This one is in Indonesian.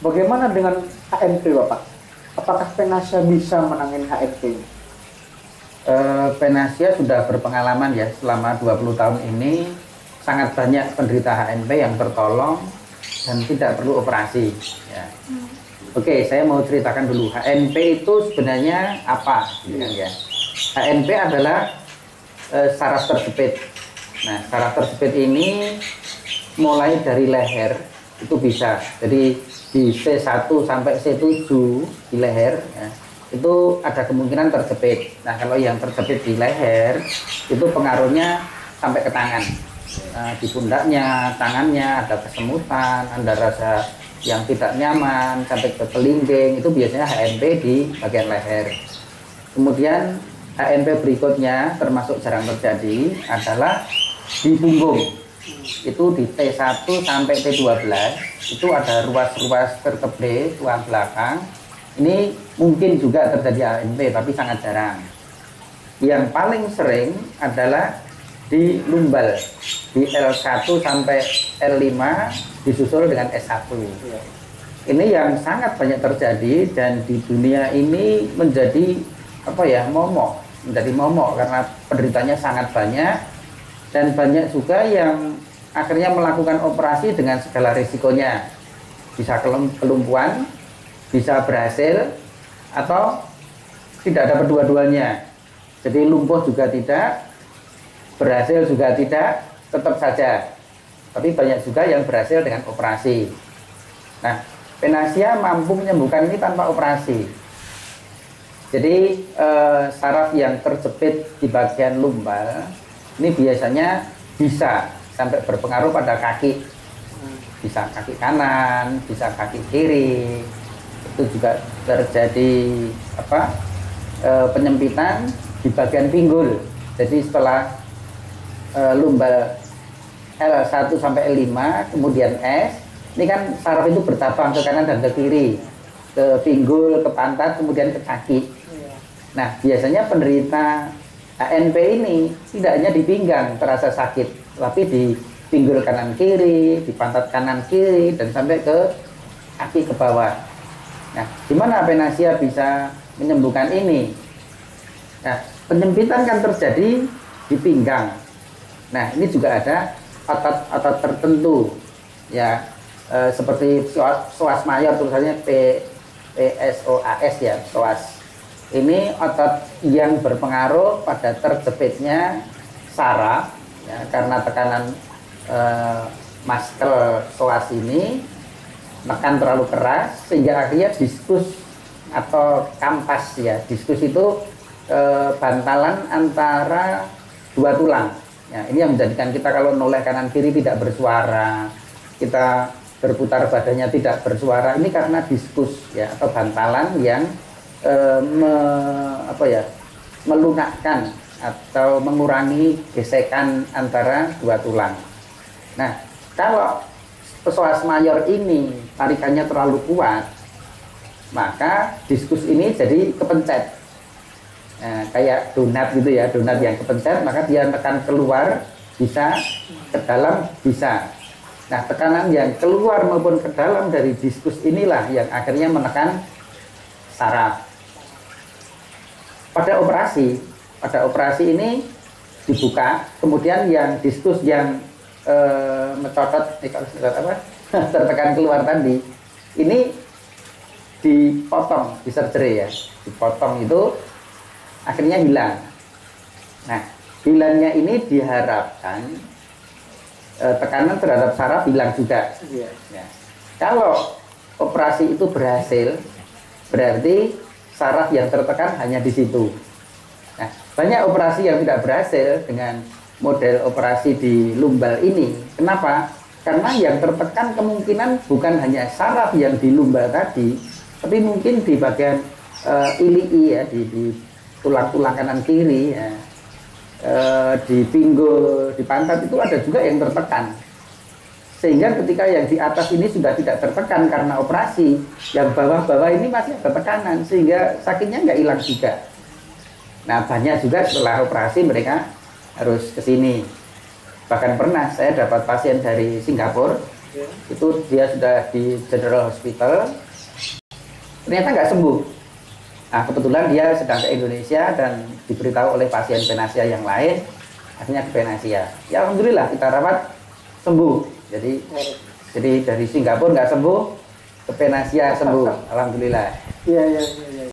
Bagaimana dengan HNP Bapak? Apakah Penasia bisa menangani HNP? Penasia sudah berpengalaman ya selama 20 tahun ini, sangat banyak penderita HNP yang tertolong dan tidak perlu operasi ya. Oke, saya mau ceritakan dulu HNP itu sebenarnya apa ya. HNP adalah saraf terjepit. Nah, saraf terjepit ini mulai dari leher itu bisa, jadi di C1 sampai C7 di leher ya, itu ada kemungkinan terjepit. Nah, kalau yang terjepit di leher itu pengaruhnya sampai ke tangan. Nah, di pundaknya, tangannya ada kesemutan, ada rasa yang tidak nyaman sampai ke pelinding, itu biasanya HNP di bagian leher. Kemudian HNP berikutnya termasuk jarang terjadi adalah di punggung. Itu di T1 sampai T12 itu ada ruas-ruas vertebrae tulang belakang. Ini mungkin juga terjadi HNP tapi sangat jarang. Yang paling sering adalah di lumbal, di L1 sampai L5 disusul dengan S1. Ini yang sangat banyak terjadi dan di dunia ini menjadi menjadi momok karena penderitanya sangat banyak dan banyak juga yang akhirnya melakukan operasi dengan segala risikonya. Bisa kelumpuhan, bisa berhasil, atau tidak dapat dua-duanya. Jadi lumpuh juga tidak, berhasil juga tidak, tetap saja. Tapi banyak juga yang berhasil dengan operasi. Nah, Penasia mampu menyembuhkan ini tanpa operasi. Jadi saraf yang terjepit di bagian lumbal ini biasanya bisa sampai berpengaruh pada kaki, bisa kaki kanan, bisa kaki kiri. Itu juga terjadi penyempitan di bagian pinggul. Jadi setelah lumbal L1 sampai L5 kemudian S, ini kan saraf itu bertabang ke kanan dan ke kiri, ke pinggul, ke pantat, kemudian ke kaki. Nah, biasanya penderita HNP ini tidak hanya di pinggang terasa sakit, tapi di pinggul kanan kiri, di pantat kanan kiri, dan sampai ke kaki ke bawah. Nah, gimana Penasia bisa menyembuhkan ini? Nah, penyempitan kan terjadi di pinggang. Nah, ini juga ada otot-otot tertentu, ya, seperti psoas mayor, tulisannya PSOAS ya, psoas. Ini otot yang berpengaruh pada terjepitnya saraf ya, karena tekanan muscle psoas ini menekan terlalu keras sehingga akhirnya diskus atau kampas ya. Diskus itu bantalan antara dua tulang. Ya, ini yang menjadikan kita kalau noleh kanan kiri tidak bersuara, kita berputar badannya tidak bersuara. Ini karena diskus ya atau bantalan yang melunakkan atau mengurangi gesekan antara dua tulang. Nah, kalau psoas mayor ini tarikannya terlalu kuat, maka diskus ini jadi kepencet. Nah, kayak donat gitu ya, donat yang kepencet, maka dia tekan keluar bisa, ke dalam bisa. Nah, tekanan yang keluar maupun ke dalam dari diskus inilah yang akhirnya menekan saraf. Pada operasi ini dibuka, kemudian yang diskus yang tertekan keluar tadi, ini dipotong, di surgery ya, dipotong itu akhirnya hilang. Nah, hilangnya ini diharapkan tekanan terhadap saraf hilang juga. Ya. Kalau operasi itu berhasil, berarti saraf yang tertekan hanya di situ. Nah, banyak operasi yang tidak berhasil dengan model operasi di lumbal ini. Kenapa? Karena yang tertekan kemungkinan bukan hanya saraf yang di lumbal tadi, tapi mungkin di bagian ilii ya, di tulang-tulang kanan kiri ya, di pinggul, di pantat itu ada juga yang tertekan. Sehingga ketika yang di atas ini sudah tidak tertekan karena operasi, yang bawah-bawah ini masih ada tekanan, sehingga sakitnya nggak hilang juga. Nah, banyak juga setelah operasi mereka harus ke sini. Bahkan pernah saya dapat pasien dari Singapura, Ya. Itu dia sudah di General Hospital, ternyata nggak sembuh. Nah, kebetulan dia sedang ke Indonesia dan diberitahu oleh pasien penasia yang lain, akhirnya ke penasia. Ya alhamdulillah kita rawat sembuh. Jadi dari Singapura nggak sembuh, ke penasia sembuh, alhamdulillah. Iya, iya, iya.